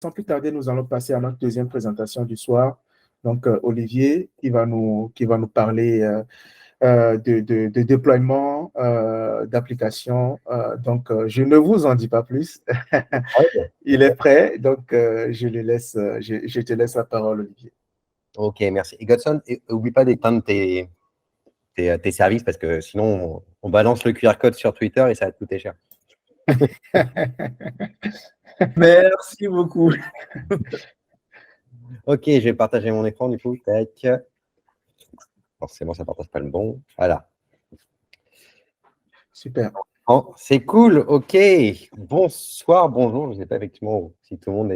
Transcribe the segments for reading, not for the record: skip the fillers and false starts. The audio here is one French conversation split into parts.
sans plus tarder, nous allons passer à notre deuxième présentation du soir. Donc, Olivier, qui va nous parler de déploiement d'applications. Je ne vous en dis pas plus. Ouais. Il est prêt, donc je te laisse la parole, Olivier. Ok, merci. Et Godson, n'oublie pas d'éteindre tes services parce que sinon, on balance le QR code sur Twitter et ça va te coûter cher. Merci beaucoup. Ok, je vais partager mon écran du coup. Tac. Forcément, ça ne partage pas le bon. Voilà. Super. Bon, c'est cool. Ok. Bonsoir, bonjour. Je ne sais pas effectivement si tout le monde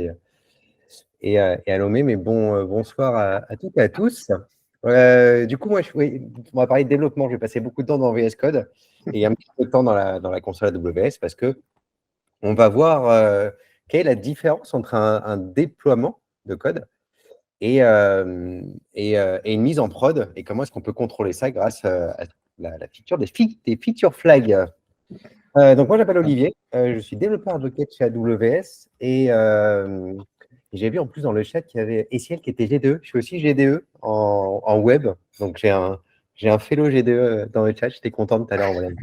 est à Lomé, mais bonsoir à toutes et à tous. Du coup, oui, on va parler de développement. Je vais passer beaucoup de temps dans VS Code et un petit peu de temps dans la console AWS parce que on va voir quelle est la différence entre un déploiement de code et une mise en prod et comment est-ce qu'on peut contrôler ça grâce à la feature des feature flags. Donc, moi, j'appelle Olivier. Je suis développeur advocate chez AWS et j'ai vu en plus dans le chat qu'il y avait Essiel qui était GDE. Je suis aussi GDE en web. Donc, j'ai un fellow GDE dans le chat. J'étais content de t'aller envoyer un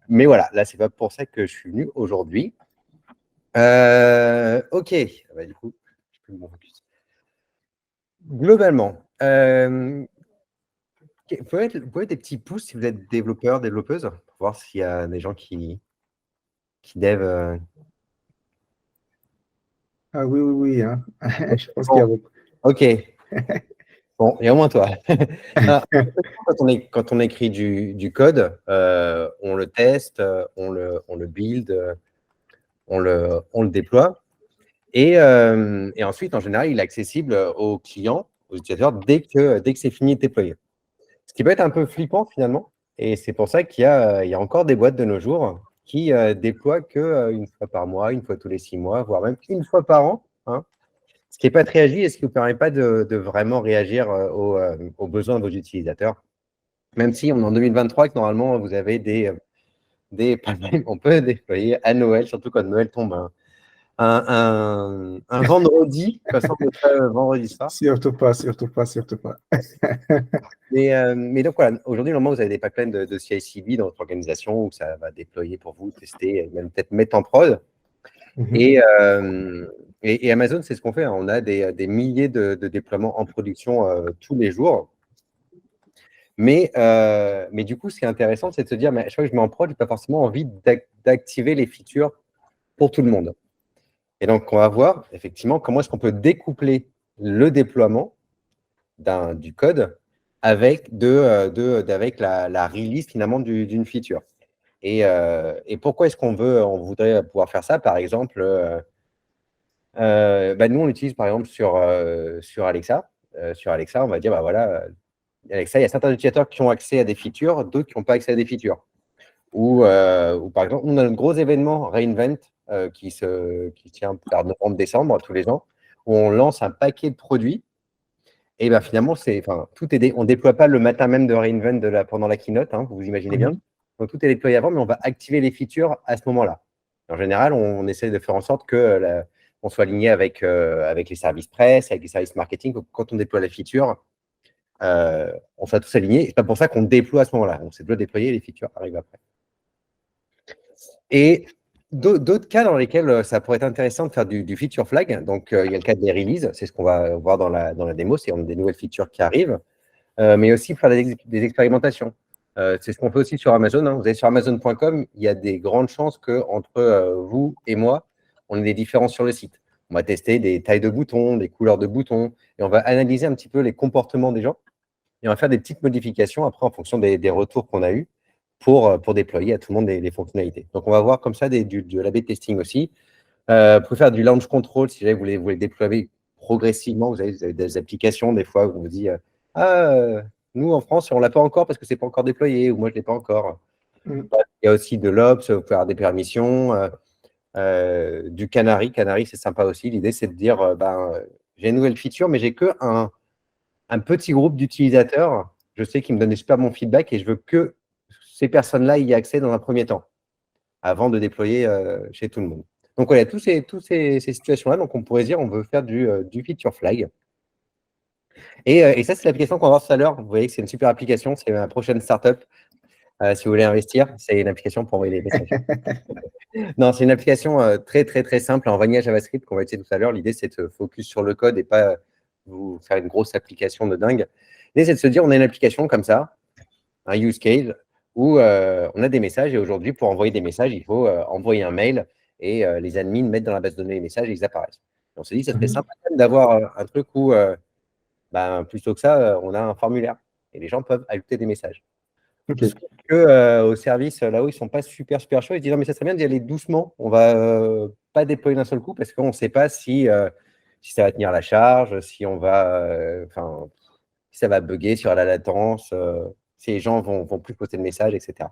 mais voilà, là, c'est pas pour ça que je suis venu aujourd'hui. Ok. Bah, du coup, je peux mon focus. Globalement, vous pouvez des petits pouces si vous êtes développeur, développeuse, pour voir s'il y a des gens qui dev. Ah oui, oui, oui. Hein. Je pense qu'il y a Bon, beaucoup. ok. Bon, et au moins toi. Ah, quand on écrit du code, on le teste, on le build, on le déploie. Et ensuite, en général, il est accessible aux clients, aux utilisateurs, dès que c'est fini de déployer. Ce qui peut être un peu flippant finalement. Et c'est pour ça qu'il y a encore des boîtes de nos jours qui déploient qu'une fois par mois, une fois tous les 6 mois, voire même une fois par an. Hein. Ce qui n'est pas très agile et ce qui ne vous permet pas de vraiment réagir aux besoins de vos utilisateurs. Même si on est en 2023 et que normalement, vous avez des pipelines qu'on peut déployer à Noël, surtout quand Noël tombe un vendredi, comme ça, on n'est pas vendredi soir. Surtout pas, surtout pas, surtout pas. Mais donc voilà, aujourd'hui, normalement, vous avez des pipelines de CI/CD dans votre organisation où ça va déployer pour vous, tester, et même peut-être mettre en prod. Et Amazon, c'est ce qu'on fait. Hein. On a des milliers de déploiements en production tous les jours. Mais du coup, ce qui est intéressant, c'est de se dire, mais à chaque fois que je mets en prod, je n'ai pas forcément envie d'activer les features pour tout le monde. Et donc, on va voir effectivement comment est-ce qu'on peut découpler le déploiement du code avec la release finalement d'une feature. Et pourquoi est-ce on voudrait pouvoir faire ça? Par exemple, nous, on l'utilise par exemple sur Alexa. Sur Alexa, on va dire, bah voilà, Alexa, il y a certains utilisateurs qui ont accès à des features, d'autres qui n'ont pas accès à des features. Ou par exemple, on a un gros événement Reinvent qui tient vers novembre-décembre tous les ans, où on lance un paquet de produits. Et ben finalement, on ne déploie pas le matin même de Reinvent pendant la keynote, hein, vous imaginez bien. Donc tout est déployé avant, mais on va activer les features à ce moment-là. En général, on essaie de faire en sorte que on soit aligné avec les services presse, avec les services marketing. Quand on déploie la feature, on soit tous alignés. C'est pas pour ça qu'on déploie à ce moment-là. On s'est déjà déployé, les features arrivent après. Et d'autres cas dans lesquels ça pourrait être intéressant de faire du feature flag. Donc, il y a le cas des releases, c'est ce qu'on va voir dans la démo, c'est des nouvelles features qui arrivent, mais aussi faire des expérimentations. C'est ce qu'on fait aussi sur Amazon. Hein. Vous allez sur Amazon.com, il y a des grandes chances qu'entre vous et moi, on ait des différences sur le site. On va tester des tailles de boutons, des couleurs de boutons, et on va analyser un petit peu les comportements des gens, et on va faire des petites modifications après en fonction des retours qu'on a eus pour déployer à tout le monde les fonctionnalités. Donc, on va voir comme ça de l'A/B testing aussi. Vous pouvez faire du launch control si vous voulez déployer progressivement. Vous avez des applications, des fois, où on vous dit nous, en France, on ne l'a pas encore parce que ce n'est pas encore déployé, ou moi, je ne l'ai pas encore. Il y a aussi de l'Ops, vous pouvez avoir des permissions, du Canary. Canary, c'est sympa aussi. L'idée, c'est de dire j'ai une nouvelle feature, mais j'ai qu'un petit groupe d'utilisateurs. Je sais qu'ils me donnent des super bons feedbacks et je veux que ces personnes-là y aient accès dans un premier temps, avant de déployer chez tout le monde. Donc, voilà, toutes ces situations-là. Donc, on pourrait dire on veut faire du feature flag. Et ça, c'est l'application qu'on va voir tout à l'heure. Vous voyez que c'est une super application. C'est ma prochaine startup. Si vous voulez investir, c'est une application pour envoyer des messages. Non, c'est une application très, très, très simple en vanilla JavaScript qu'on va utiliser tout à l'heure. L'idée, c'est de focus sur le code et pas vous faire une grosse application de dingue. L'idée, c'est de se dire, on a une application comme ça, un use case, où on a des messages. Et aujourd'hui, pour envoyer des messages, il faut envoyer un mail et les admins mettent dans la base de données les messages et ils apparaissent. Et on s'est dit, ça serait sympa d'avoir un truc où, plutôt que ça, on a un formulaire et les gens peuvent ajouter des messages. OK. Au service, là où ils ne sont pas super, super chauds, ils disent non, mais ça serait bien d'y aller doucement. On ne va pas déployer d'un seul coup parce qu'on ne sait pas si ça va tenir la charge, si ça va bugger sur la latence, si les gens vont plus poster de messages, etc.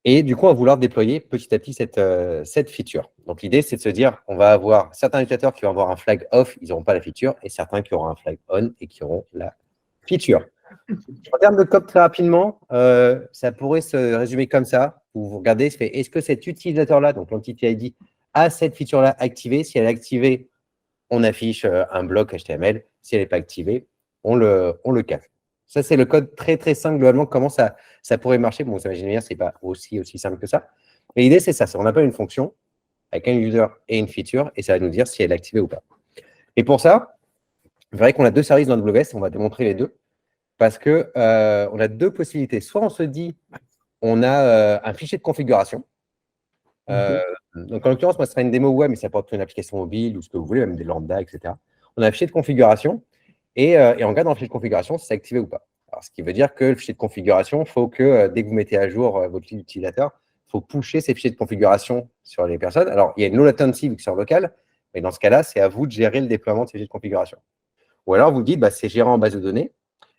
Et du coup, on va vouloir déployer petit à petit cette feature. Donc, l'idée, c'est de se dire on va avoir certains utilisateurs qui vont avoir un flag off, ils n'auront pas la feature, et certains qui auront un flag on et qui auront la feature. En termes de code, très rapidement, ça pourrait se résumer comme ça. Vous regardez, est-ce que cet utilisateur-là, donc l'entity ID, a cette feature-là activée? Si elle est activée, on affiche un bloc HTML. Si elle n'est pas activée, on le casse. Ça, c'est le code très, très simple, globalement, comment ça pourrait marcher. Bon, vous imaginez bien, ce n'est pas aussi simple que ça. Mais l'idée, c'est ça. On appelle une fonction avec un user et une feature, et ça va nous dire si elle est activée ou pas. Et pour ça, vous verrez qu'on a deux services dans AWS. On va démontrer les deux. Parce qu'on a deux possibilités. Soit on se dit, on a un fichier de configuration. Donc, en l'occurrence, moi, ce sera une démo web, mais ça peut être une application mobile ou ce que vous voulez, même des lambda, etc. On a un fichier de configuration et on regarde dans le fichier de configuration si c'est activé ou pas. Alors, ce qui veut dire que le fichier de configuration, il faut que dès que vous mettez à jour votre utilisateur, il faut pusher ces fichiers de configuration sur les personnes. Alors, il y a une low latency vu que c'est en local, mais dans ce cas-là, c'est à vous de gérer le déploiement de ces fichiers de configuration. Ou alors, vous dites, c'est géré en base de données.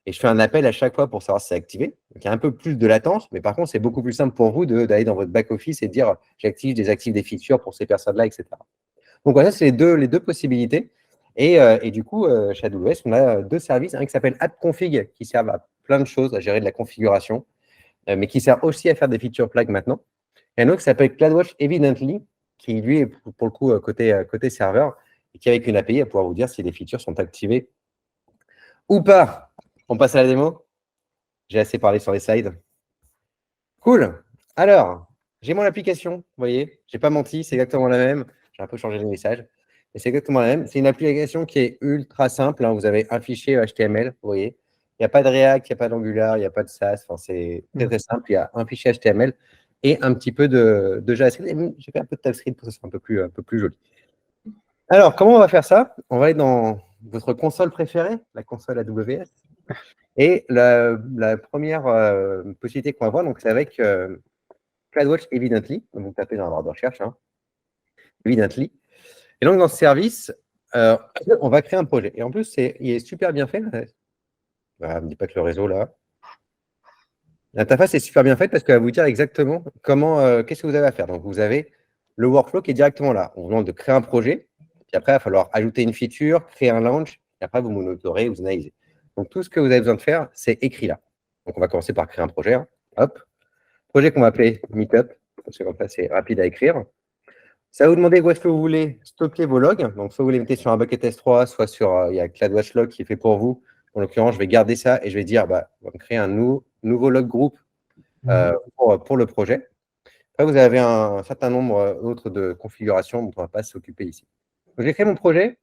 Et je fais un appel à chaque fois pour savoir si c'est activé. Donc, il y a un peu plus de latence, mais par contre, c'est beaucoup plus simple pour vous d'aller dans votre back-office et de dire j'active, désactive des features pour ces personnes-là, etc. Donc, voilà, c'est les deux possibilités. Et du coup, chez AWS, on a deux services. Un qui s'appelle AppConfig, qui servent à plein de choses, à gérer de la configuration, mais qui sert aussi à faire des feature flags maintenant. Et un autre qui s'appelle CloudWatch Evidently, qui lui est pour le coup côté serveur, et qui avec une API va pouvoir vous dire si les features sont activées ou pas. On passe à la démo. J'ai assez parlé sur les slides. Cool. Alors, j'ai mon application, vous voyez, je n'ai pas menti, c'est exactement la même. J'ai un peu changé les messages, mais c'est exactement la même. C'est une application qui est ultra simple. Vous avez un fichier HTML, vous voyez. Il n'y a pas de React, il n'y a pas d'Angular, il n'y a pas de SAS. C'est très, très simple. Il y a un fichier HTML et un petit peu de JavaScript. J'ai fait un peu de TypeScript pour que ce soit un peu plus joli. Alors, comment on va faire ça? On va aller dans votre console préférée, la console AWS. Et la première possibilité qu'on va voir, c'est avec CloudWatch Evidently. Donc, vous tapez dans la barre de recherche, Evidently. Et donc, dans ce service, on va créer un projet. Et en plus, il est super bien fait. Ne me dis pas que le réseau, là. L'interface est super bien faite parce qu'elle va vous dire exactement qu'est-ce que vous avez à faire. Donc, vous avez le workflow qui est directement là. On vous demande de créer un projet. Puis après, il va falloir ajouter une feature, créer un launch. Et après, vous monitorez, vous analysez. Donc, tout ce que vous avez besoin de faire, c'est écrit là. Donc, on va commencer par créer un projet. Hop. Projet qu'on va appeler Meetup. Parce que comme ça, c'est rapide à écrire. Ça va vous demander où est-ce que vous voulez stocker vos logs. Donc, soit vous les mettez sur un bucket S3, soit sur il y a CloudWatch Log qui est fait pour vous. En l'occurrence, je vais garder ça et je vais dire, on va créer un nouveau log group pour le projet. Après, vous avez un certain nombre d'autres de configurations dont on ne va pas s'occuper ici. Donc, j'ai créé mon projet.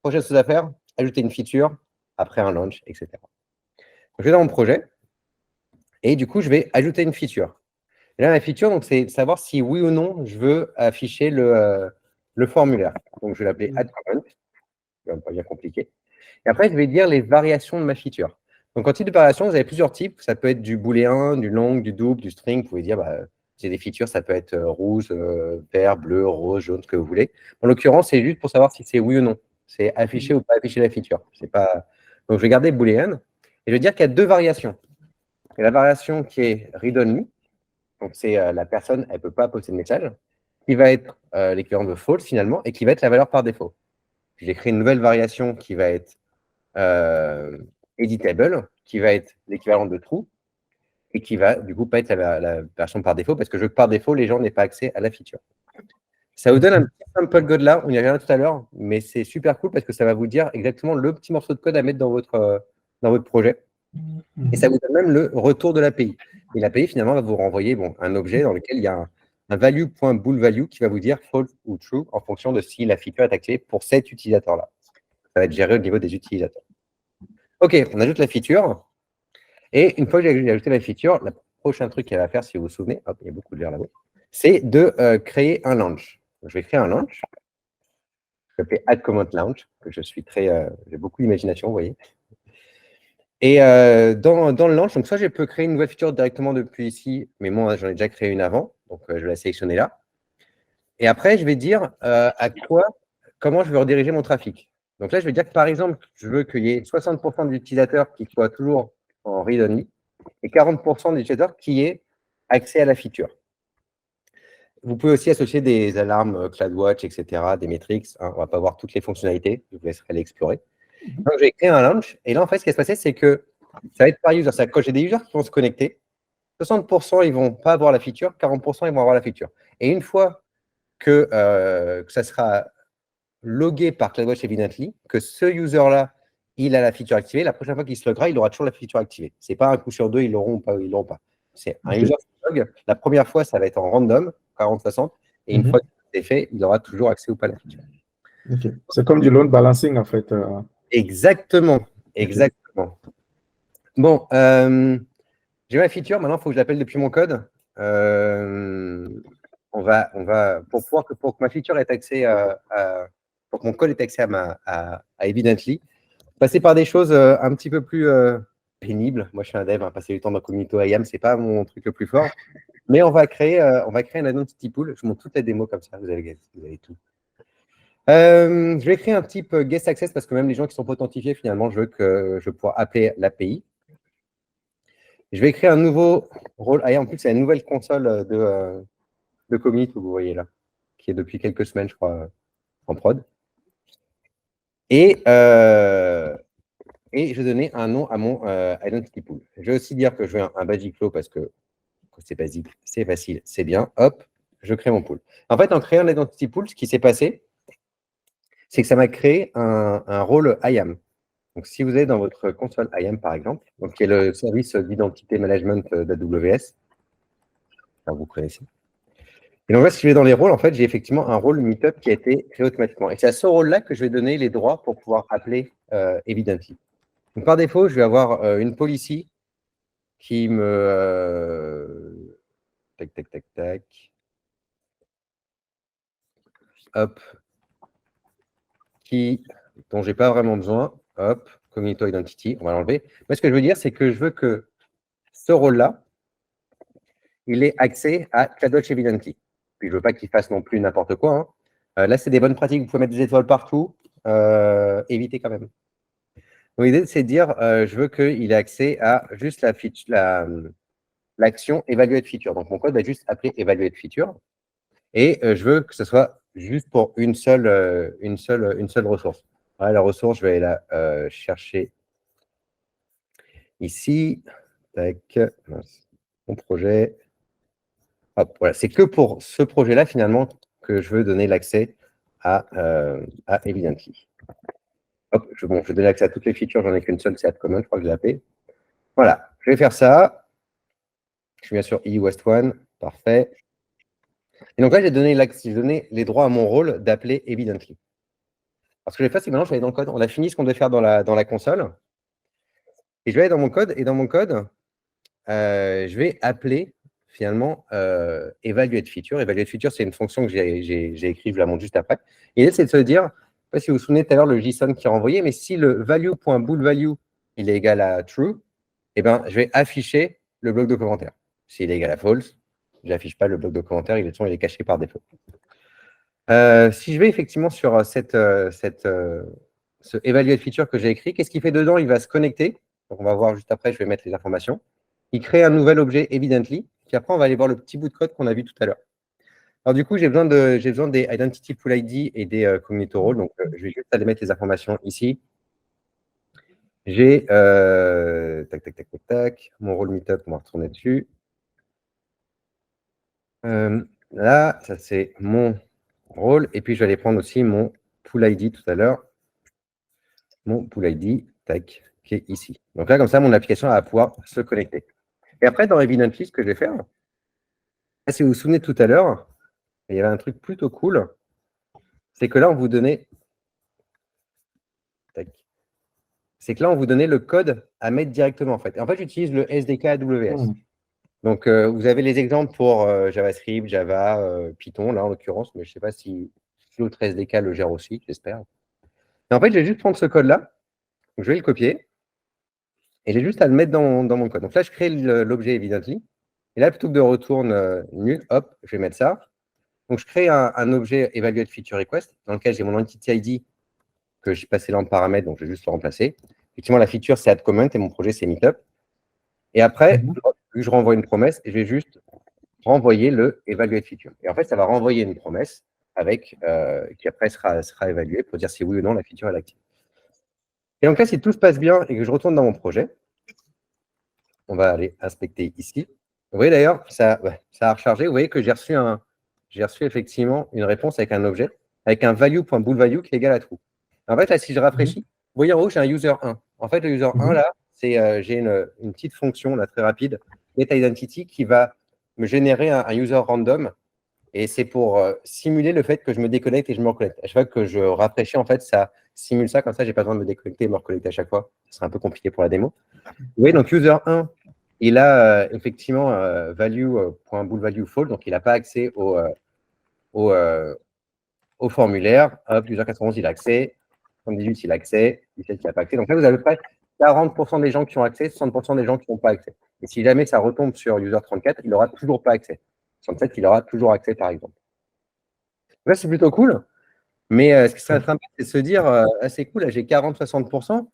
Prochaine chose à faire, ajouter une feature, après un launch, etc. Donc, je vais dans mon projet et du coup, je vais ajouter une feature. Et là, la feature, c'est savoir si oui ou non je veux afficher le formulaire. Donc, je vais l'appeler add comment. C'est pas bien compliqué. Et après, je vais dire les variations de ma feature. Donc, en type de variation, vous avez plusieurs types. Ça peut être du booléen, du long, du double, du string. Vous pouvez dire, c'est des features, ça peut être rouge, vert, bleu, rose, jaune, ce que vous voulez. En l'occurrence, c'est juste pour savoir si c'est oui ou non. C'est afficher ou pas afficher la feature. Pas... Donc, je vais garder booléen. Et je vais dire qu'il y a deux variations. Il y a la variation qui est read only. Donc, c'est la personne, elle ne peut pas poster de message, qui va être l'équivalent de false finalement, et qui va être la valeur par défaut. J'ai créé une nouvelle variation qui va être editable, qui va être l'équivalent de true, et qui va du coup pas être la version par défaut, parce que je veux que par défaut, les gens n'aient pas accès à la feature. Ça vous donne un petit sample code là, on y reviendra tout à l'heure, mais c'est super cool parce que ça va vous dire exactement le petit morceau de code à mettre dans votre projet. Et ça vous donne même le retour de l'API. Et l'API, finalement, va vous renvoyer un objet dans lequel il y a un value.boolValue qui va vous dire false ou true en fonction de si la feature est activée pour cet utilisateur-là. Ça va être géré au niveau des utilisateurs. OK, on ajoute la feature. Et une fois que j'ai ajouté la feature, le prochain truc qu'elle va faire, si vous vous souvenez, hop, il y a beaucoup de verre là-haut, c'est de créer un launch. Donc, je vais créer un launch. Je vais l'appeler add comment launch, que je suis j'ai beaucoup d'imagination, vous voyez. Et dans le launch, donc soit je peux créer une nouvelle feature directement depuis ici, mais moi, j'en ai déjà créé une avant, donc je vais la sélectionner là. Et après, je vais dire comment je veux rediriger mon trafic. Donc là, je vais dire que par exemple, je veux qu'il y ait 60% d'utilisateurs qui soient toujours en read-only et 40% d'utilisateurs qui aient accès à la feature. Vous pouvez aussi associer des alarmes CloudWatch, etc., des metrics. Hein, on ne va pas voir toutes les fonctionnalités, je vous laisserai les explorer. Donc, je vais créer un launch. Et là, en fait, ce qui va se passer, c'est que ça va être par user. C'est-à-dire que quand j'ai des users qui vont se connecter, 60% ils ne vont pas avoir la feature, 40% ils vont avoir la feature. Et une fois que ça sera logué par CloudWatch Evidently, que ce user-là, il a la feature activée, la prochaine fois qu'il se loguera, il aura toujours la feature activée. Ce n'est pas un coup sur deux, ils l'auront ou pas, ils l'auront pas. C'est un user qui log. La première fois, ça va être en random, 40-60, et une fois que c'est fait, il aura toujours accès ou pas à la feature. Okay. C'est comme du load balancing, en fait. Exactement, exactement. Bon, j'ai ma feature, maintenant, il faut que je l'appelle depuis mon code. Pour que ma feature ait accès pour que mon code ait accès à Evidently, passer par des choses un petit peu plus pénibles. Moi, je suis un dev, passer du temps dans Cognito IAM, ce n'est pas mon truc le plus fort. Mais on va créer un identity pool. Je vous montre toutes les démos comme ça, vous avez tout. Je vais créer un type guest access parce que même les gens qui sont pas authentifiés, finalement, je veux que je puisse appeler l'API. Je vais créer un nouveau rôle. Ah, en plus, c'est une nouvelle console de commit, vous voyez là, qui est depuis quelques semaines, je crois, en prod. Et je vais donner un nom à mon identity pool. Je vais aussi dire que je veux un basic flow parce que c'est basique, c'est facile, c'est bien. Hop, je crée mon pool. En fait, en créant l'identity pool, ce qui s'est passé, c'est que ça m'a créé un rôle IAM. Donc, si vous êtes dans votre console IAM, par exemple, donc, qui est le service d'identité management d'AWS, vous connaissez. Et donc là, si je vais dans les rôles, en fait, j'ai effectivement un rôle Meetup qui a été créé automatiquement. Et c'est à ce rôle-là que je vais donner les droits pour pouvoir appeler Evidently. Donc, par défaut, je vais avoir une policy qui me... tac, tac, tac, tac. Hop. Dont je n'ai pas vraiment besoin. Hop. Cognito Identity, on va l'enlever. Mais ce que je veux dire, c'est que je veux que ce rôle-là, il ait accès à CloudWatch Evidently. Puis je ne veux pas qu'il fasse non plus n'importe quoi. Hein. Là, c'est des bonnes pratiques. Vous pouvez mettre des étoiles partout. Évitez quand même. Donc, l'idée, c'est de dire, je veux qu'il ait accès à juste l'action Evaluate Feature. Donc, mon code va juste appeler Evaluate Feature. Et je veux que ce soit juste pour une seule ressource. Voilà, la ressource, je vais la chercher ici. Tac. Mon projet. Hop, voilà. C'est que pour ce projet-là, finalement, que je veux donner l'accès à Evidently. Hop, je vais donner l'accès à toutes les features, j'en ai qu'une seule, c'est AppCommon, je crois que je l'ai appelé. Voilà, je vais faire ça. Je suis bien sur West One, parfait. Et donc là, j'ai donné les droits à mon rôle d'appeler Evidently. Alors, ce que je vais faire, c'est que maintenant, je vais aller dans le code. On a fini ce qu'on devait faire dans la console. Et je vais aller dans mon code. Et dans mon code, je vais appeler finalement Evaluate Feature. Evaluate Feature, c'est une fonction que j'ai écrite, je la montre juste après. Et l'idée, c'est de se dire, je ne sais pas si vous vous souvenez tout à l'heure le JSON qui est renvoyé, mais si le value.boolValue il est égal à true, eh ben, je vais afficher le bloc de commentaires. S'il est égal à false, je n'affiche pas le bloc de commentaires, il est caché par défaut. Si je vais effectivement sur ce Evaluate Feature que j'ai écrit, qu'est-ce qu'il fait dedans? Il va se connecter. Donc, on va voir juste après, je vais mettre les informations. Il crée un nouvel objet Evidently, puis après, on va aller voir le petit bout de code qu'on a vu tout à l'heure. Alors, du coup, j'ai besoin des Identity Pool ID et des Cognito Roles. Donc, je vais juste aller mettre les informations ici. J'ai tac, tac, tac, tac, tac. Mon rôle Meetup, on va retourner dessus. Là, ça, c'est mon rôle. Et puis, je vais aller prendre aussi mon pool ID tout à l'heure. Mon pool ID, tac, qui est ici. Donc là, comme ça, mon application va pouvoir se connecter. Et après, dans Evidently, ce que je vais faire, si vous vous souvenez tout à l'heure, il y avait un truc plutôt cool, c'est que là, on vous donnait, c'est que là, on vous donnait le code à mettre directement, en fait. Et en fait, j'utilise le SDK AWS. Donc, vous avez les exemples pour JavaScript, Java, Python, là, en l'occurrence, mais je ne sais pas si l'autre SDK le gère aussi, j'espère. Et en fait, je vais juste prendre ce code-là, je vais le copier, et j'ai juste à le mettre dans mon code. Donc là, je crée l'objet Evidently. Et là, plutôt que de retourne nul, hop, je vais mettre ça. Donc, je crée un objet Evaluate Feature Request dans lequel j'ai mon entity ID que j'ai passé là en paramètre, donc je vais juste le remplacer. Effectivement, la feature, c'est add comment et mon projet, c'est meetup. Et après, je renvoie une promesse et je vais juste renvoyer le evaluate feature. Et en fait, ça va renvoyer une promesse avec qui après sera évaluée pour dire si oui ou non la feature est active. Et donc là, si tout se passe bien et que je retourne dans mon projet, on va aller inspecter ici. Vous voyez d'ailleurs, ça a rechargé. Vous voyez que j'ai reçu effectivement une réponse avec un objet, avec un value.boolValue qui est égal à true. En fait, là, si je rafraîchis, vous voyez en haut, j'ai un user 1. En fait, le user 1, là, c'est j'ai une petite fonction là, très rapide, getIdentity, qui va me générer un user random. Et c'est pour simuler le fait que je me déconnecte et je me reconnecte. À chaque fois que je rafraîchis, en fait, ça simule ça. Comme ça, je n'ai pas besoin de me déconnecter et me reconnecter à chaque fois. Ce serait un peu compliqué pour la démo. Vous voyez, donc user 1, il a effectivement value.boolValue false, donc il n'a pas accès au formulaire. Hop, user 91, il a accès. 78, il a accès. 17, il n'a pas accès. Donc là, vous avez près 40% des gens qui ont accès, 60% des gens qui n'ont pas accès. Et si jamais ça retombe sur user 34, il n'aura toujours pas accès. 67, il aura toujours accès, par exemple. Là, c'est plutôt cool. Mais ce qui serait sympa, c'est de se dire, c'est cool, là, j'ai 40-60%,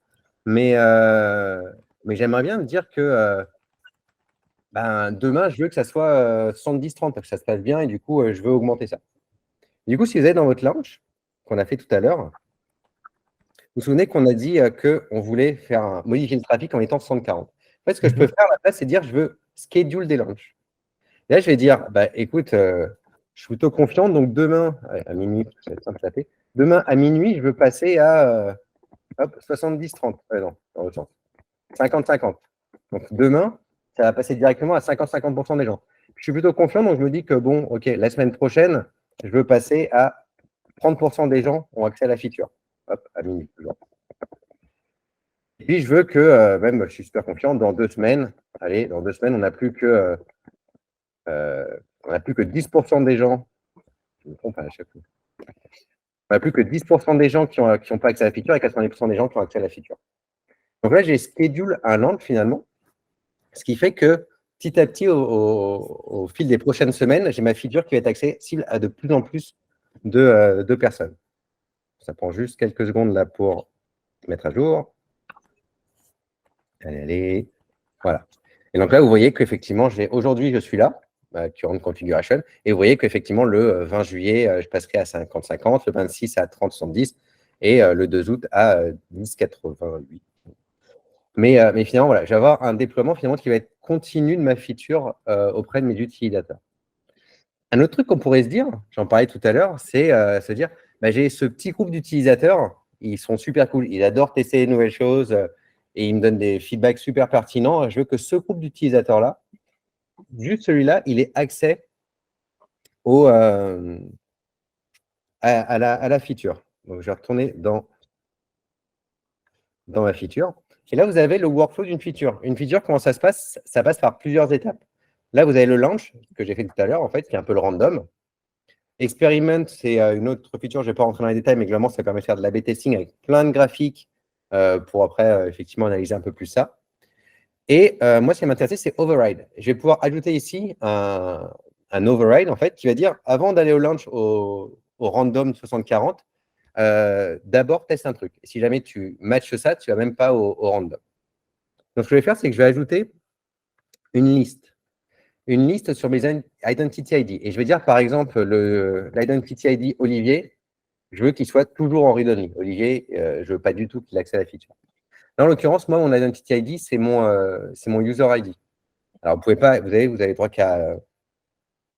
mais j'aimerais bien me dire que demain, je veux que ça soit 70-30, que ça se passe bien, et du coup, je veux augmenter ça. Du coup, si vous êtes dans votre launch, qu'on a fait tout à l'heure, vous vous souvenez qu'on a dit qu'on voulait modifier le trafic en étant 60-40. En fait, ce que je peux faire là, c'est dire, je veux schedule des launches. Et là, je vais dire, écoute, je suis plutôt confiant, donc demain, à minuit, ça va être simple à taper, demain à minuit, je veux passer à 70-30. Non, dans l'autre sens. 50-50. Donc demain, ça va passer directement à 50-50% des gens. Je suis plutôt confiant, donc je me dis que bon, ok, la semaine prochaine, je veux passer à 30% des gens ont accès à la feature. Hop, à minuit, toujours. Et puis je veux que, même, je suis super confiant, dans 2 semaines, allez, dans 2 semaines, on n'a plus que 10% des gens. Je me trompe à chaque fois. On n'a plus que 10% des gens qui n'ont pas accès à la feature et 90% des gens qui ont accès à la feature. Donc là, j'ai schedule un launch finalement, ce qui fait que petit à petit, au fil des prochaines semaines, j'ai ma feature qui va être accessible à de plus en plus de personnes. Ça prend juste quelques secondes là pour mettre à jour. Allez. Voilà. Et donc là, vous voyez qu'effectivement, aujourd'hui, je suis là, current configuration, et vous voyez qu'effectivement, le 20 juillet, je passerai à 50-50, le 26 à 30-70, et le 2 août à 10-88. Mais finalement, voilà, je vais avoir un déploiement finalement qui va être continu de ma feature auprès de mes utilisateurs. Un autre truc qu'on pourrait se dire, j'en parlais tout à l'heure, c'est se dire, j'ai ce petit groupe d'utilisateurs, ils sont super cool, ils adorent tester de nouvelles choses et ils me donnent des feedbacks super pertinents. Je veux que ce groupe d'utilisateurs-là, juste celui-là, il ait accès à la feature. Donc, je vais retourner dans ma feature. Et là, vous avez le workflow d'une feature. Une feature, comment ça se passe? Ça passe par plusieurs étapes. Là, vous avez le launch, que j'ai fait tout à l'heure, en fait, qui est un peu le random. Experiment, c'est une autre feature, je ne vais pas rentrer dans les détails, mais globalement, ça permet de faire de l'A/B testing avec plein de graphiques pour après, effectivement, analyser un peu plus ça. Et moi, ce qui m'intéressait, c'est override. Je vais pouvoir ajouter ici un override, en fait, qui va dire, avant d'aller au launch au random 60-40, d'abord, teste un truc. Et si jamais tu matches ça, tu ne vas même pas au random. Donc, ce que je vais faire, c'est que je vais ajouter une liste sur mes Identity ID. Et je vais dire, par exemple, l'Identity ID Olivier, je veux qu'il soit toujours en read-only. Olivier, je ne veux pas du tout qu'il accède à la feature. Là, en l'occurrence, moi, mon Identity ID, c'est mon User ID. Alors, vous avez droit qu'à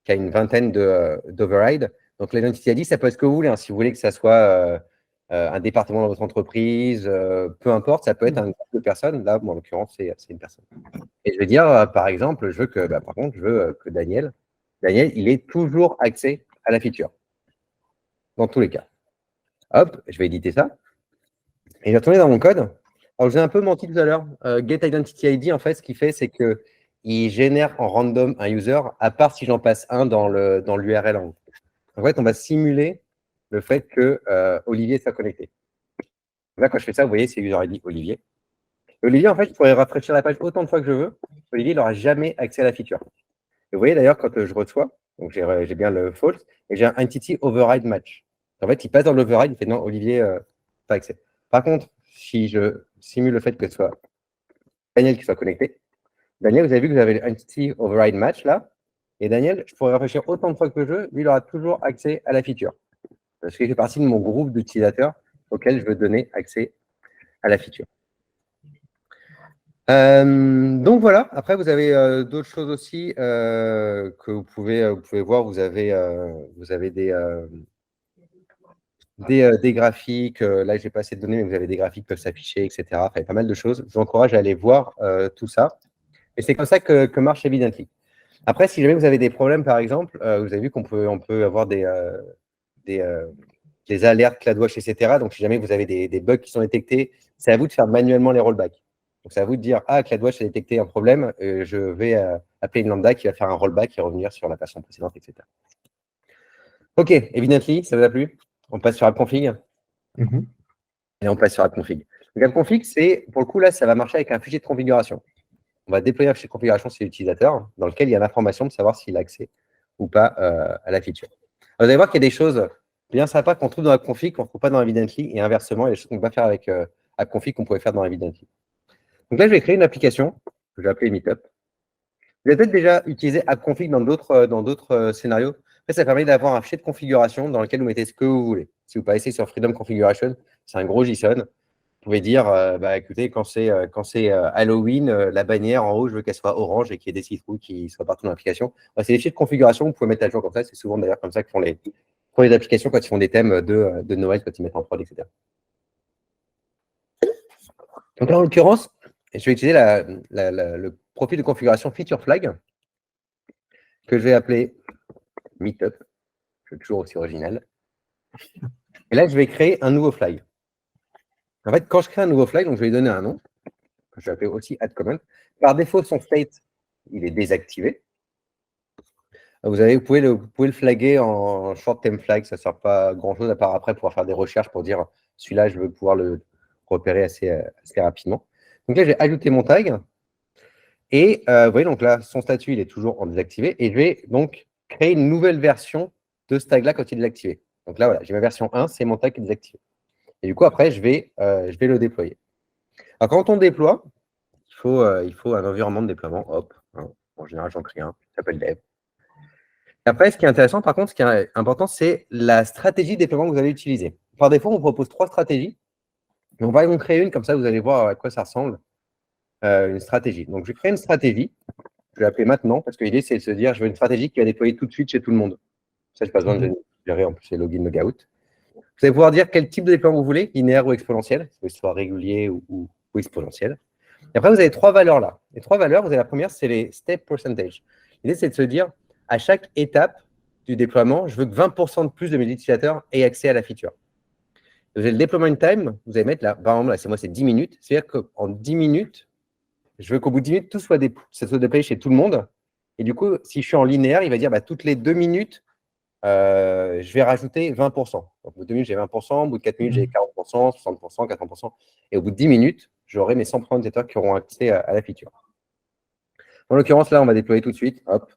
une vingtaine d'overrides. Donc, l'identity ID, ça peut être ce que vous voulez. Hein. Si vous voulez que ça soit un département dans votre entreprise, peu importe, ça peut être un groupe de personnes. Là, en l'occurrence, c'est une personne. Et je vais dire, par exemple, je veux que, par contre, je veux que Daniel, il ait toujours accès à la feature. Dans tous les cas. Hop, je vais éditer ça. Et je vais retourner dans mon code. Alors, j'ai un peu menti tout à l'heure. GetIdentityID, en fait, ce qu'il fait, c'est qu'il génère en random un user, à part si j'en passe un dans l'URL en haut. En fait, on va simuler le fait que Olivier soit connecté. Là, quand je fais ça, vous voyez, c'est user ID Olivier. Olivier, en fait, je pourrais rafraîchir la page autant de fois que je veux. Olivier, il n'aura jamais accès à la feature. Et vous voyez d'ailleurs, quand je reçois, donc j'ai bien le false, et j'ai un entity override match. En fait, il passe dans l'override, il fait non, Olivier, pas accès. Par contre, si je simule le fait que ce soit Daniel qui soit connecté, Daniel, vous avez vu que vous avez l'entity override match là, et Daniel, je pourrais rafraîchir autant de fois que je veux, lui, il aura toujours accès à la feature. Parce qu'il fait partie de mon groupe d'utilisateurs auquel je veux donner accès à la feature. Donc voilà, après vous avez d'autres choses aussi que vous pouvez voir. Vous avez des graphiques. Là, je n'ai pas assez de données, mais vous avez des graphiques qui peuvent s'afficher, etc. Enfin, il y a pas mal de choses. Je vous encourage à aller voir tout ça. Et c'est comme ça que marche Evidently. Après, si jamais vous avez des problèmes, par exemple, vous avez vu qu'on peut avoir des alertes CloudWatch, etc. Donc, si jamais vous avez des bugs qui sont détectés, c'est à vous de faire manuellement les rollbacks. Donc, c'est à vous de dire, ah, CloudWatch a détecté un problème, je vais appeler une lambda qui va faire un rollback et revenir sur la version précédente, etc. OK, Evidently, ça vous a plu? On passe sur AppConfig. Et on passe sur AppConfig. Donc, AppConfig, c'est, pour le coup, là, ça va marcher avec un fichier de configuration. On va déployer un fichier de configuration sur l'utilisateur dans lequel il y a l'information de savoir s'il a accès ou pas à la feature. Alors, vous allez voir qu'il y a des choses bien sympas qu'on trouve dans AppConfig qu'on ne trouve pas dans Evidently, et inversement, il y a des choses qu'on ne peut pas faire avec AppConfig qu'on pourrait faire dans Evidently. Donc là, je vais créer une application que je vais appeler Meetup. Vous avez peut-être déjà utilisé AppConfig dans d'autres scénarios. Après, ça permet d'avoir un fichier de configuration dans lequel vous mettez ce que vous voulez. Si vous passez sur Freedom Configuration, c'est un gros JSON. Vous pouvez dire, écoutez, quand c'est Halloween, la bannière en haut, je veux qu'elle soit orange et qu'il y ait des citrouilles qui soient partout dans l'application. C'est des fichiers de configuration, vous pouvez mettre à jour comme ça. C'est souvent d'ailleurs comme ça que font les applications quand ils font des thèmes de Noël, quand ils mettent en prod, etc. Donc là, en l'occurrence, je vais utiliser le profil de configuration feature flag que je vais appeler Meetup. Je suis toujours aussi original. Et là, je vais créer un nouveau flag. En fait, quand je crée un nouveau flag, donc je vais lui donner un nom, que je vais appeler aussi add-comment. Par défaut, son state, il est désactivé. Vous pouvez le flaguer en short-term flag, ça ne sert pas à grand-chose, à part après pouvoir faire des recherches pour dire celui-là, je veux pouvoir le repérer assez rapidement. Donc là, j'ai ajouté mon tag. Et vous voyez, donc là, son statut, il est toujours en désactivé. Et je vais donc créer une nouvelle version de ce tag-là quand il est désactivé. Donc là, voilà, j'ai ma version 1, c'est mon tag qui est désactivé. Et du coup, après, je vais le déployer. Alors, quand on déploie, il faut un environnement de déploiement. Hop, hein. En général, j'en crée un, ça s'appelle dev. Après, ce qui est intéressant, par contre, ce qui est important, c'est la stratégie de déploiement que vous allez utiliser. Par défaut, on vous propose 3 stratégies. Et on va en créer une, comme ça, vous allez voir à quoi ça ressemble, une stratégie. Donc, je vais créer une stratégie. Je vais l'appeler maintenant, parce que l'idée, c'est de se dire, je veux une stratégie qui va déployer tout de suite chez tout le monde. Ça, je n'ai pas besoin de gérer, en plus, les login, logout. Vous allez pouvoir dire quel type de déploiement vous voulez, linéaire ou exponentiel, que ce soit régulier ou exponentiel. Et après, vous avez 3 valeurs là. Les 3 valeurs, vous avez la première, c'est les step percentage. L'idée, c'est de se dire, à chaque étape du déploiement, je veux que 20% de plus de mes utilisateurs aient accès à la feature. Vous avez le deployment time, vous allez mettre là, par exemple, là, c'est 10 minutes. C'est-à-dire qu'en 10 minutes, je veux qu'au bout de 10 minutes, tout soit déployé chez tout le monde. Et du coup, si je suis en linéaire, il va dire toutes les 2 minutes, je vais rajouter 20%. Donc, au bout de 2 minutes, j'ai 20%, au bout de 4 minutes, j'ai 40%, 60%, 80%. Et au bout de 10 minutes, j'aurai mes 100% utilisateurs qui auront accès à la feature. En l'occurrence, là, on va déployer tout de suite. Hop.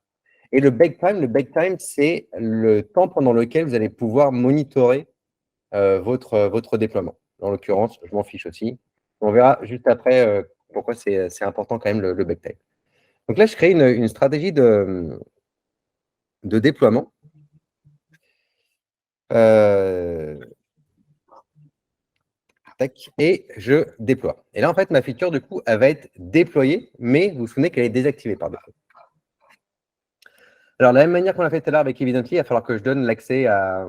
Et le bake time, c'est le temps pendant lequel vous allez pouvoir monitorer votre déploiement. En l'occurrence, je m'en fiche aussi. On verra juste après pourquoi c'est important quand même le bake time. Donc là, je crée une stratégie de déploiement. Et je déploie. Et là, en fait, ma feature, du coup, elle va être déployée, mais vous vous souvenez qu'elle est désactivée par défaut. Alors, de la même manière qu'on l'a fait tout à l'heure avec Evidently, il va falloir que je donne l'accès à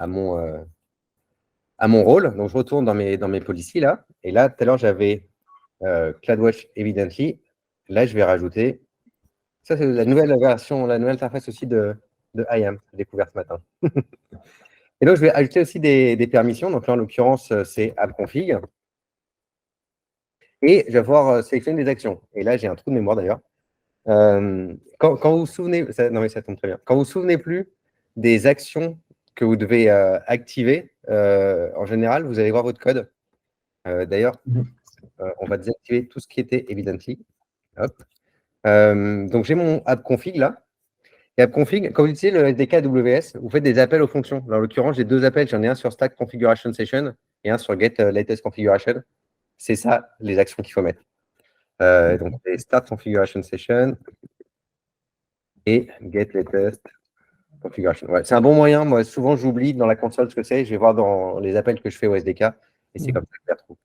mon rôle. Donc, je retourne dans mes policies là. Et là, tout à l'heure, j'avais CloudWatch Evidently. Là, je vais rajouter. Ça, c'est la nouvelle version, la nouvelle interface aussi de IAM, découverte ce matin. Et donc, je vais ajouter aussi des permissions. Donc là, en l'occurrence, c'est AppConfig. Et je vais pouvoir sélectionner des actions. Et là, j'ai un trou de mémoire d'ailleurs. Quand vous vous souvenez, non mais ça tombe très bien. Quand vous vous souvenez plus des actions que vous devez activer, en général, vous allez voir votre code. D'ailleurs, on va désactiver tout ce qui était Evidently. Hop. Donc, j'ai mon AppConfig là. Et AppConfig, quand vous utilisez le SDK AWS, vous faites des appels aux fonctions. En l'occurrence, j'ai deux appels. J'en ai un sur Stack Configuration Session et un sur Get Latest Configuration. C'est ça, les actions qu'il faut mettre. Donc, c'est Start Configuration Session et Get Latest Configuration. Ouais, c'est un bon moyen. Moi, souvent, j'oublie dans la console ce que c'est. Je vais voir dans les appels que je fais au SDK et c'est comme ça que je les retrouve.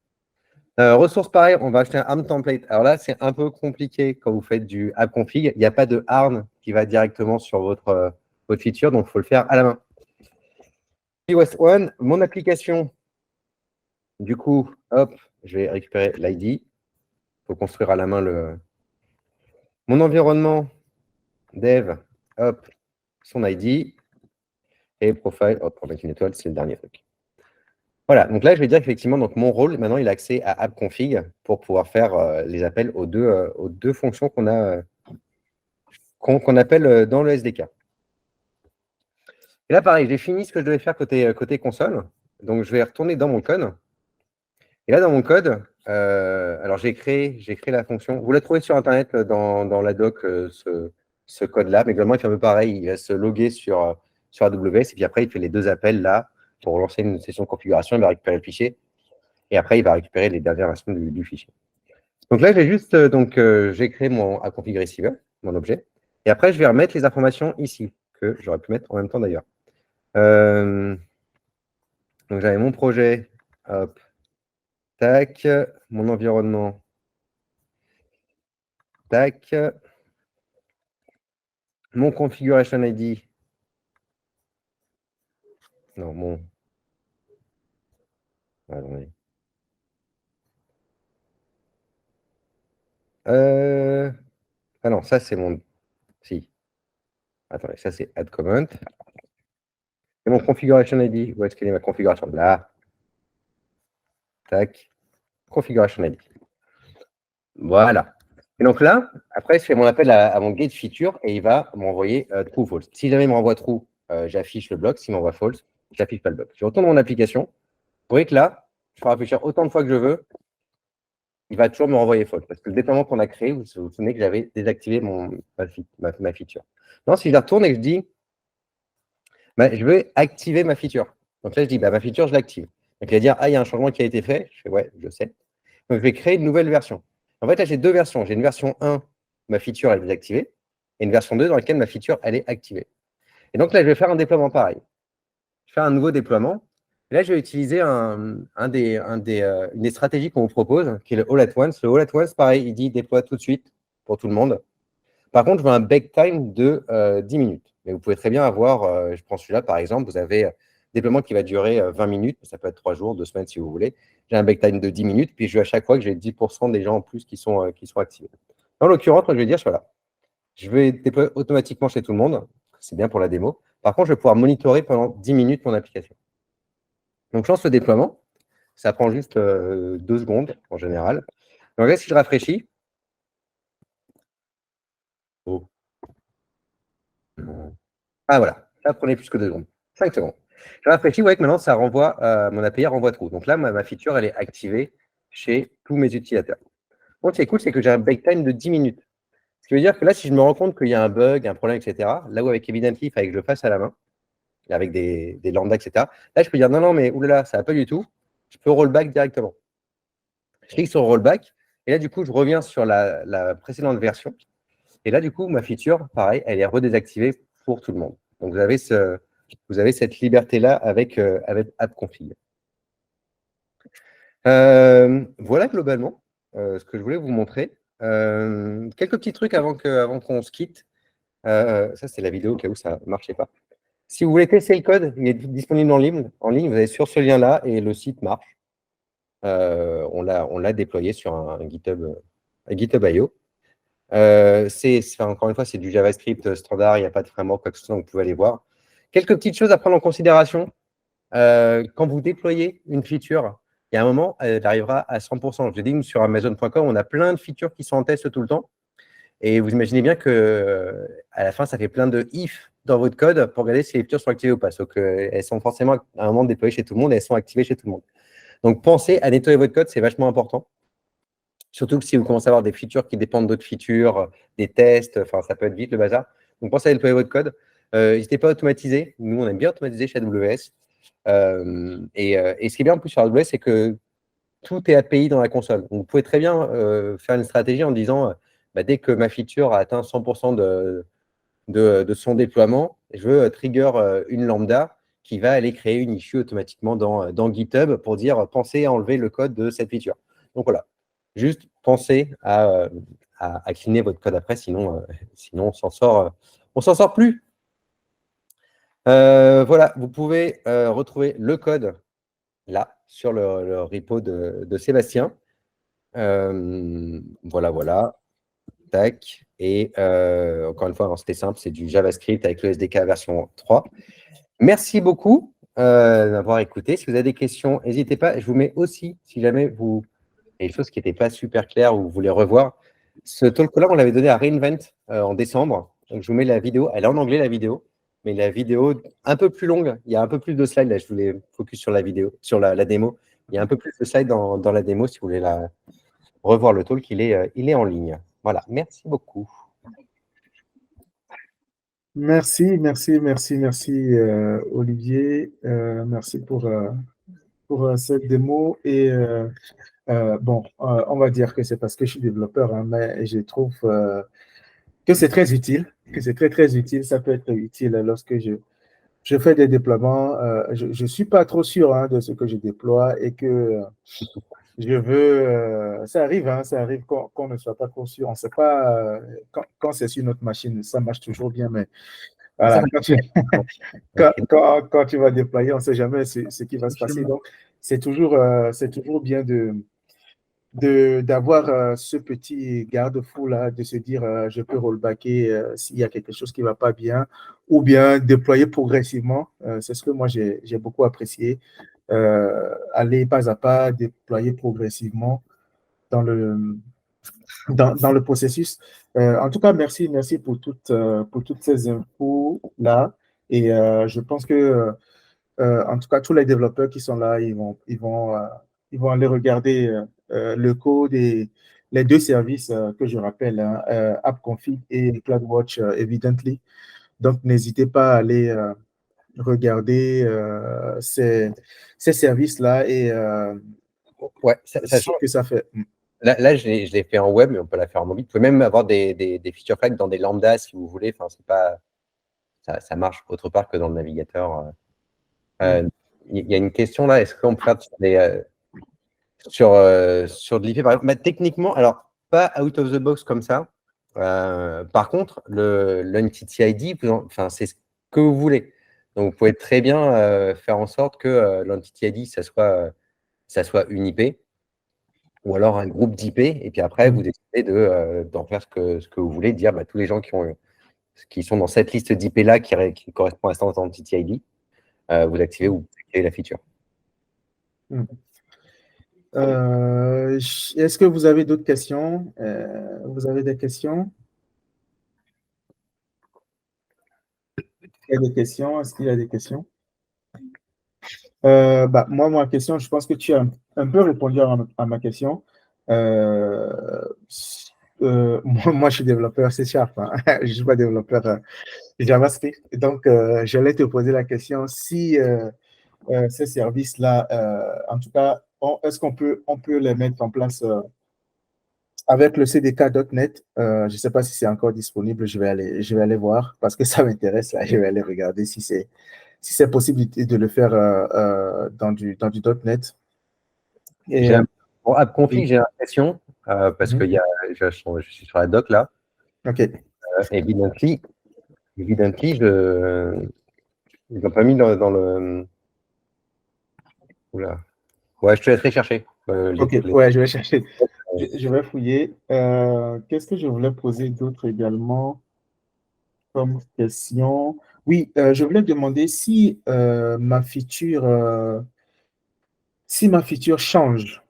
Ressources, pareil, on va acheter un ARM template. Alors là, c'est un peu compliqué quand vous faites du app config. Il n'y a pas de ARM qui va directement sur votre feature, donc il faut le faire à la main. iOS One, mon application, du coup, hop, je vais récupérer l'ID. Il faut construire à la main mon environnement dev, hop, son ID. Et profile, hop, pour mettre une étoile, c'est le dernier truc. Voilà, donc là, je vais dire qu'effectivement, donc mon rôle, maintenant, il a accès à AppConfig pour pouvoir faire les appels aux deux fonctions qu'on appelle dans le SDK. Et là, pareil, j'ai fini ce que je devais faire côté console. Donc, je vais retourner dans mon code. Et là, dans mon code, alors j'ai créé la fonction. Vous la trouvez sur Internet dans la doc, ce code-là. Mais globalement, il fait un peu pareil. Il va se loguer sur AWS. Et puis après, il fait les deux appels là pour lancer une session de configuration. Il va récupérer le fichier. Et après, il va récupérer les dernières versions du fichier. Donc là, j'ai créé mon config receiver, mon objet. Et après, je vais remettre les informations ici, que j'aurais pu mettre en même temps d'ailleurs. Donc j'avais mon projet, hop, tac, mon environnement, tac, mon configuration ID. Non, mon. Attendez. Ah non, ça c'est mon. Si. Attendez, ça c'est add comment. Et mon configuration ID, où est-ce qu'elle est ma configuration? Là. Tac. Configuration ID. Voilà. Et donc là, après, je fais mon appel à mon gate feature et il va m'envoyer true false. Si jamais il m'envoie true, j'affiche le bloc. S'il m'envoie false, je n'affiche pas le bloc. Je retourne dans mon application. Vous voyez que là, je peux réfléchir autant de fois que je veux. Il va toujours me renvoyer false. Parce que le déploiement qu'on a créé, vous vous souvenez que j'avais désactivé ma feature. Non, si je la retourne et que je dis, je veux activer ma feature. Donc là, je dis, ma feature, je l'active. Donc il va dire, ah, il y a un changement qui a été fait. Je fais, ouais, je sais. Donc je vais créer une nouvelle version. En fait, là, j'ai deux versions. J'ai une version 1, ma feature elle est désactivée, et une version 2 dans laquelle ma feature elle est activée. Et donc là, je vais faire un déploiement pareil. Je vais faire un nouveau déploiement. Et là, je vais utiliser une des stratégies qu'on vous propose, qui est le All at Once. Le All at Once, pareil, il dit déploie tout de suite pour tout le monde. Par contre, je veux un bake time de 10 minutes. Mais vous pouvez très bien avoir, je prends celui-là par exemple, vous avez un déploiement qui va durer 20 minutes, ça peut être 3 jours, 2 semaines si vous voulez. J'ai un bake time de 10 minutes, puis je veux à chaque fois que j'ai 10% des gens en plus qui sont activés. Dans l'occurrence, moi, je vais dire, voilà, je vais déployer automatiquement chez tout le monde. C'est bien pour la démo. Par contre, je vais pouvoir monitorer pendant 10 minutes mon application. Donc, je lance le déploiement. Ça prend juste 2 secondes en général. Donc là, si je rafraîchis, oh. Ah voilà, ça prenait plus que 2 secondes. 5 secondes. Je rafraîchis, vous voyez que maintenant, ça renvoie, mon API renvoie true. Donc là, ma feature, elle est activée chez tous mes utilisateurs. Donc, ce qui est cool, c'est que j'ai un bake time de 10 minutes. Ce qui veut dire que là, si je me rends compte qu'il y a un bug, un problème, etc., là où avec Evidently, il fallait que je le fasse à la main, avec des lambda, etc., là, je peux dire non, mais oulala, ça va pas du tout. Je peux rollback directement. Je clique sur rollback, et là, du coup, je reviens sur la précédente version. Et là, du coup, ma feature, pareil, elle est redésactivée pour tout le monde. Donc, vous avez cette liberté-là avec AppConfig. Voilà globalement ce que je voulais vous montrer. Quelques petits trucs avant qu'on se quitte. Ça, c'est la vidéo au cas où ça ne marchait pas. Si vous voulez tester le code, il est disponible en ligne. Vous allez sur ce lien-là et le site marche. On l'a déployé sur un GitHub.io. Encore une fois, c'est du JavaScript standard, il n'y a pas de framework, quoi que ce soit, donc vous pouvez aller voir. Quelques petites choses à prendre en considération. Quand vous déployez une feature, il y a un moment, elle arrivera à 100%. Je dis que sur Amazon.com, on a plein de features qui sont en test tout le temps. Et vous imaginez bien que à la fin, ça fait plein de if dans votre code pour regarder si les features sont activées ou pas. Sauf qu'elles sont forcément à un moment déployées chez tout le monde et elles sont activées chez tout le monde. Donc, pensez à nettoyer votre code, c'est vachement important. Surtout que si vous commencez à avoir des features qui dépendent d'autres features, des tests, enfin, ça peut être vite le bazar. Donc, pensez à nettoyer votre code. N'hésitez pas à automatiser. Nous, on aime bien automatiser chez AWS. Et ce qui est bien en plus sur AWS, c'est que tout est API dans la console. Donc, vous pouvez très bien faire une stratégie en disant dès que ma feature a atteint 100% de son déploiement, je veux trigger une lambda qui va aller créer une issue automatiquement dans GitHub pour dire pensez à enlever le code de cette feature. Donc voilà, juste pensez à cleaner votre code après, sinon on s'en sort plus. Voilà, vous pouvez retrouver le code là sur le repo de Sébastien. Voilà. Tac. Et encore une fois, c'était simple, c'est du JavaScript avec le SDK version 3. Merci beaucoup d'avoir écouté. Si vous avez des questions, n'hésitez pas. Je vous mets aussi, si jamais vous il y a des choses qui n'étaient pas super claires ou vous voulez revoir, ce talk-là, on l'avait donné à Reinvent en décembre. Donc, je vous mets la vidéo. Elle est en anglais, la vidéo. Mais la vidéo, un peu plus longue. Il y a un peu plus de slides. Là, je voulais focus sur la vidéo, sur la démo. Il y a un peu plus de slides dans la démo si vous voulez revoir le talk. Il est en ligne. Voilà. Merci beaucoup. Merci, Olivier. Merci pour cette démo. Et bon, on va dire que c'est parce que je suis développeur, hein, mais je trouve que c'est très utile, que c'est très, très utile. Ça peut être utile lorsque je fais des déploiements. Je ne suis pas trop sûr hein, de ce que je déploie et que je veux. Ça arrive qu'on ne soit pas trop sûr. On ne sait pas quand c'est sur notre machine, ça marche toujours bien, mais Ça voilà, marche. quand tu vas déployer, on ne sait jamais ce qui va se passer. Donc, c'est toujours bien d'avoir ce petit garde-fou là, de se dire je peux rollbacker s'il y a quelque chose qui ne va pas bien, ou bien déployer progressivement. C'est ce que moi j'ai beaucoup apprécié. Aller pas à pas, déployer progressivement dans dans le processus. En tout cas, merci pour toutes ces infos-là. Et je pense que, en tout cas, tous les développeurs qui sont là, ils vont aller regarder le code et les deux services que je rappelle, hein, AppConfig et CloudWatch, Evidently. Donc, n'hésitez pas à aller regarder ces services-là et Ouais, ce que ça fait. là je l'ai fait en web, mais on peut la faire en mobile. Vous pouvez même avoir des feature flags dans des lambdas si vous voulez. Enfin, c'est pas, ça marche autre part que dans le navigateur. Il y a une question là. Est-ce qu'on peut faire sur de l'IP par exemple techniquement, alors pas out of the box comme ça. Par contre, l'entity ID, enfin, c'est ce que vous voulez. Donc, vous pouvez très bien faire en sorte que l'entity ID, ça soit une IP ou alors un groupe d'IP. Et puis après, vous décidez d'en faire ce que vous voulez, dire tous les gens qui sont dans cette liste d'IP-là qui correspond à cette entity ID, vous activez ou vous activez la feature. Est-ce que vous avez d'autres questions? Vous avez des questions? Il y a des questions? Est-ce qu'il y a des questions? Moi, ma question, je pense que tu as un peu répondu à ma question. Moi, je suis développeur C#, hein. Je ne suis pas développeur JavaScript. Donc, j'allais te poser la question si ces services-là, en tout cas, est-ce on peut les mettre en place avec le CDK.NET? Je ne sais pas si c'est encore disponible. Je vais aller voir parce que ça m'intéresse. Là, je vais aller regarder si c'est possible de le faire dans du .NET. Et, Pour AppConfig, j'ai l'impression, parce que je suis sur la doc là, OK. Evidently, Evidently, ils l'ont pas mis dans le. Oula. Ouais, je te laisserai chercher. Ok, ouais, je vais chercher. Je vais fouiller. Qu'est-ce que je voulais poser d'autre également comme question? Oui, je voulais demander si si ma feature change,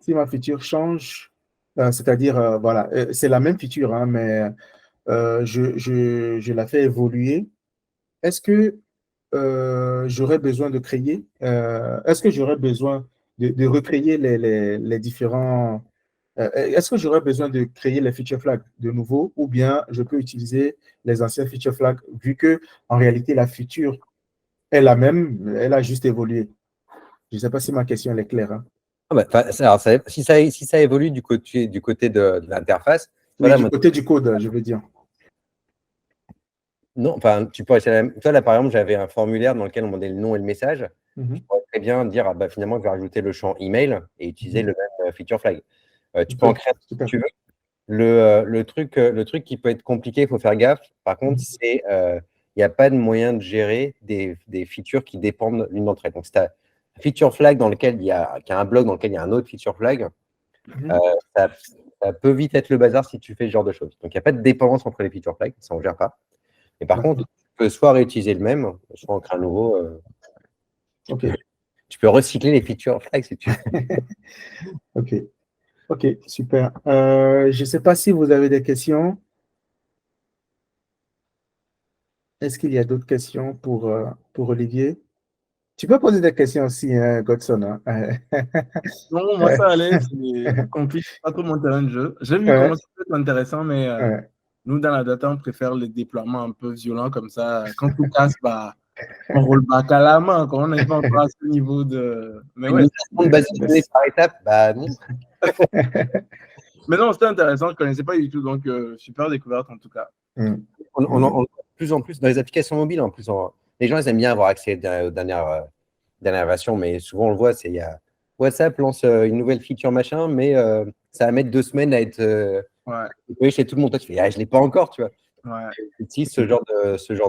c'est-à-dire, voilà, c'est la même feature, hein, mais je la fais évoluer. Est-ce que est-ce que j'aurais besoin de recréer les différents, est-ce que j'aurais besoin de créer les feature flags de nouveau ou bien je peux utiliser les anciens feature flags vu que en réalité la feature est la même, elle a juste évolué. Je ne sais pas si ma question elle est claire, hein. Ah bah, alors, si ça évolue du côté de l'interface, Oui, voilà, du moi, côté du code, je veux dire. non, enfin, tu pourrais, toi, là, par exemple, j'avais un formulaire dans lequel on demandait le nom et le message. Mhm, Tu pourrais très bien dire, ah, bah, finalement, je vais rajouter le champ email et utiliser mhm. le même feature flag. Tu peux en Super, créer un si super. tu veux. Le truc qui peut être compliqué, il faut faire gaffe. Par contre, Mhm, c'est il n'y a pas de moyen de gérer des features qui dépendent l'une d'entre elles. Donc, si tu as un feature flag qui a un blog dans lequel il y a un autre feature flag, mhm. euh, ça, ça peut vite être le bazar si tu fais ce genre de choses. Donc, il n'y a pas de dépendance entre les feature flags, ça, on ne gère pas. Et par contre, D'accord. tu peux soit réutiliser le même, soit en créer un nouveau. Ok. Tu peux recycler les feature flags si tu veux. Ok. Ok, super. Je ne sais pas si vous avez des questions. Est-ce qu'il y a d'autres questions pour Olivier? Tu peux poser des questions aussi, hein, Godson, hein. Non, moi, ça allait. C'est compliqué, pas trop mon terrain de jeu. J'ai vu Ouais, comment ça peut être intéressant, mais ouais. nous, dans la data, on préfère les déploiements un peu violents comme ça. Quand tout casse, bah, on roule back à la main. Quand on n'est pas encore à ce niveau de. Mais Une ouais, migration de base de données par étape, bah non. mais non, c'était intéressant. Je ne connaissais pas du tout. Donc, super découverte en tout cas. Mm, On de plus en plus dans les applications mobiles, en plus, les gens ils aiment bien avoir accès aux dernières versions, mais souvent on le voit, c'est il y a WhatsApp lance une nouvelle feature machin, mais ça va mettre 2 semaines à être Ouais, déployé chez tout le monde. Toi, tu fais, ah, je l'ai pas encore, tu vois. ouais. Si ce genre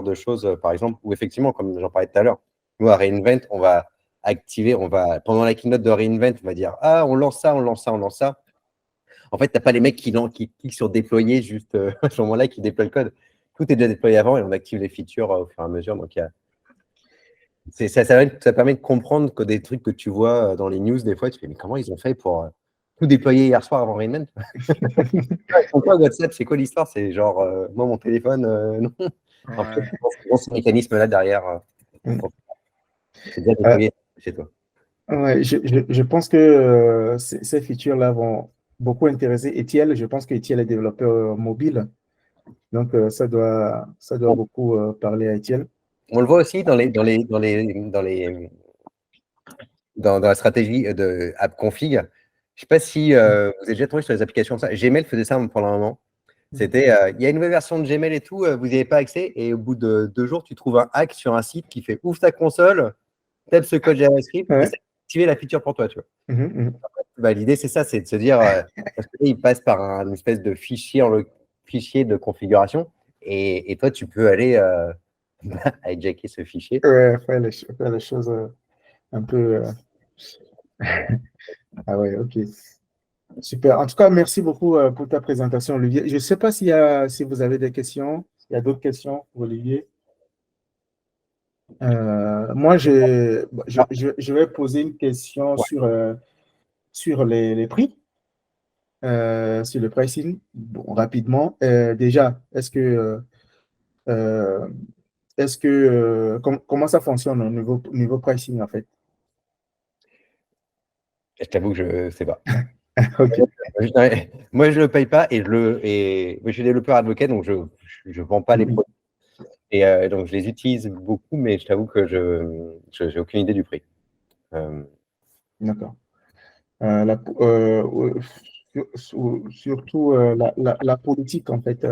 de choses, par exemple, où effectivement, comme j'en parlais tout à l'heure, nous à Reinvent, on va activer, pendant la keynote de Reinvent, on va dire, ah, on lance ça, on lance ça, on lance ça. En fait, tu n'as pas les mecs qui cliquent sur déployer juste à ce moment-là, qui déploient le code. Tout est déjà déployé avant et on active les features au fur et à mesure. Donc, ça permet de comprendre que des trucs que tu vois dans les news, des fois, tu fais, mais comment ils ont fait pour tout déployer hier soir avant Rainman? Pourquoi WhatsApp, c'est quoi l'histoire? C'est genre, moi, mon téléphone, non. En fait, Ouais. dans ce mécanisme-là derrière, mm. c'est déjà Euh, déployé chez toi. ouais, je pense que ces features-là vont beaucoup intéresser Etiel. Je pense que Etiel est développeur mobile. Donc, ça doit On, beaucoup parler à Etiel. on le voit aussi dans la stratégie de app config. Je ne sais pas si vous avez déjà trouvé sur les applications comme ça. Gmail faisait ça pendant un moment. C'était, il y a une nouvelle version de Gmail et tout, vous n'y avez pas accès. Et au bout de 2 jours, tu trouves un hack sur un site qui fait ouvre ta console, tape ce code JavaScript et Ouais. ça va activer la feature pour toi. Tu vois. Mhm, mhm. Bah, l'idée, c'est ça, c'est de se dire, parce que là, il passe par une espèce de fichier, fichier de configuration. Et toi, tu peux aller hijacker ce fichier. Ouais, faire les choses un peu. Ah ouais, ok. Super. En tout cas, merci beaucoup pour ta présentation, Olivier. Je ne sais pas si vous avez des questions. Il y a d'autres questions pour Olivier. Moi, Ah, je vais poser une question ouais. sur les prix, sur le pricing. Bon, rapidement. Déjà, euh, comment ça fonctionne au niveau pricing, en fait? Je t'avoue que je ne sais pas. Ok. Moi, je ne le paye pas et je suis développeur advocate, donc je ne vends pas les Mhm. produits. Et donc, je les utilise beaucoup, mais je t'avoue que je n'ai aucune idée du prix. Euh, D'accord. Surtout la politique, en fait,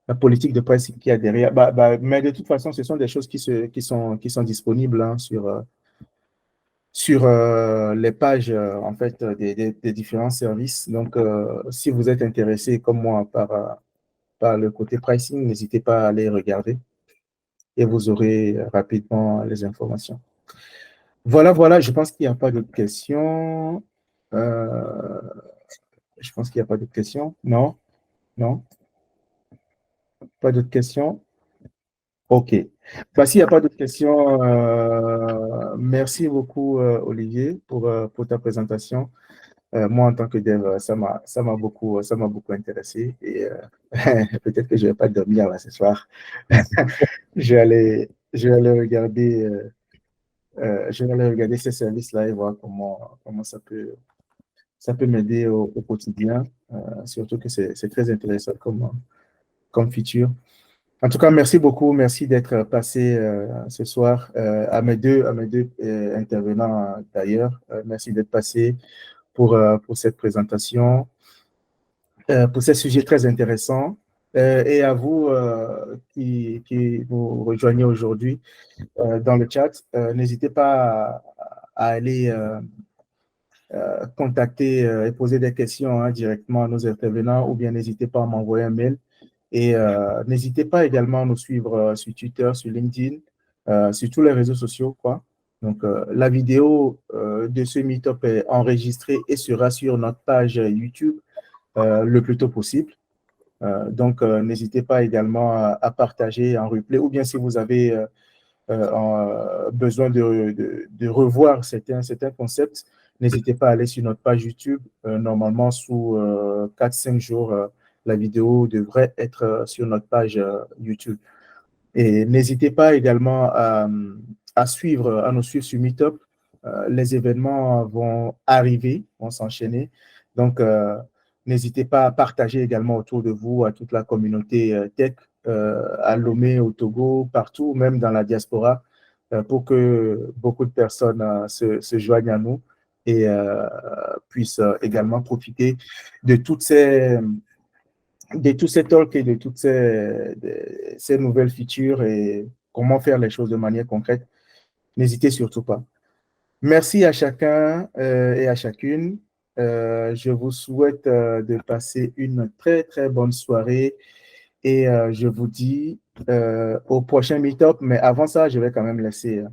la politique de pricing qu'il y a derrière. Mais de toute façon, ce sont des choses qui sont disponibles hein, sur les pages en fait, des différents services. Donc, si vous êtes intéressé, comme moi, par le côté pricing, n'hésitez pas à aller regarder. et vous aurez rapidement les informations. Voilà, je pense qu'il n'y a pas d'autres questions. Je pense qu'il n'y a pas d'autres questions. Non? Pas d'autres questions? OK. Bah, s'il n'y a pas d'autres questions, merci beaucoup, Olivier, pour ta présentation. Moi, en tant que dev, ça m'a beaucoup intéressé et peut-être que je ne vais pas dormir là ce soir. Je vais aller regarder, ces services-là et voir comment ça peut m'aider au quotidien, surtout que c'est très intéressant comme feature. En tout cas, merci beaucoup. Merci d'être passé ce soir à mes deux intervenants d'ailleurs. Merci d'être passé pour cette présentation, pour ces sujets très intéressants. Et à vous qui nous rejoignez aujourd'hui dans le chat, n'hésitez pas à aller contacter et poser des questions directement à nos intervenants ou bien n'hésitez pas à m'envoyer un mail. Et n'hésitez pas également à nous suivre sur Twitter, sur LinkedIn, sur tous les réseaux sociaux, quoi. Donc, la vidéo de ce meet-up est enregistrée et sera sur notre page YouTube le plus tôt possible. Donc, n'hésitez pas également à partager en replay ou bien si vous avez besoin de revoir certains concepts, n'hésitez pas à aller sur notre page YouTube. Normalement, sous 4-5 jours, la vidéo devrait être sur notre page YouTube. Et n'hésitez pas également à nous suivre sur Meetup. Les événements vont arriver, vont s'enchaîner. Donc, n'hésitez pas à partager également autour de vous, à toute la communauté tech, à Lomé, au Togo, partout, même dans la diaspora, pour que beaucoup de personnes se joignent à nous et puissent également profiter de tous ces talks et de toutes ces nouvelles features et comment faire les choses de manière concrète. N'hésitez surtout pas. Merci à chacun et à chacune. Je vous souhaite de passer une très, très bonne soirée et je vous dis au prochain meet-up. Mais avant ça, je vais quand même laisser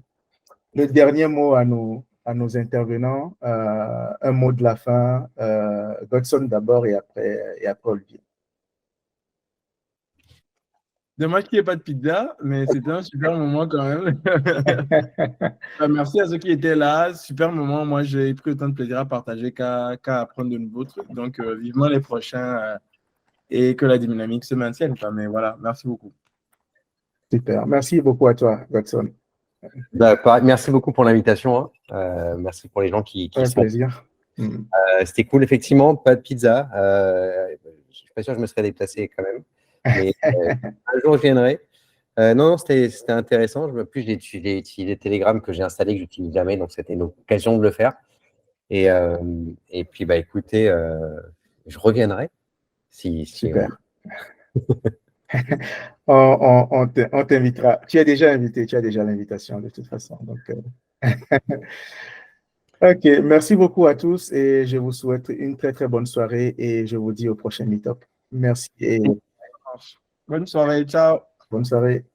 le dernier mot à nos intervenants, un mot de la fin. Godson d'abord et après Olivier. Dommage qu'il n'y ait pas de pizza, mais c'était un super moment quand même. Merci à ceux qui étaient là. Super moment. Moi, j'ai pris autant de plaisir à partager qu'à apprendre de nouveaux trucs. Donc, vivement les prochains et que la dynamique se maintienne. Mais voilà, merci beaucoup. Super. Merci beaucoup à toi, Godson. Merci beaucoup pour l'invitation. Merci pour les gens qui un sont. Plaisir. C'était cool, effectivement. Pas de pizza. Je ne suis pas sûr que je me serais déplacé quand même. Mais un jour, je viendrai. Non, c'était intéressant. En plus, j'ai utilisé Telegram que j'ai installé, que je n'utilise jamais. Donc, c'était une occasion de le faire. Et puis, écoutez, je reviendrai. Super. On t'invitera. Tu es déjà invité. Tu as déjà l'invitation de toute façon. Donc, OK. Merci beaucoup à tous et je vous souhaite une très, très bonne soirée et je vous dis au prochain meet-up. Merci et bonne soirée. Ciao. Bonne soirée.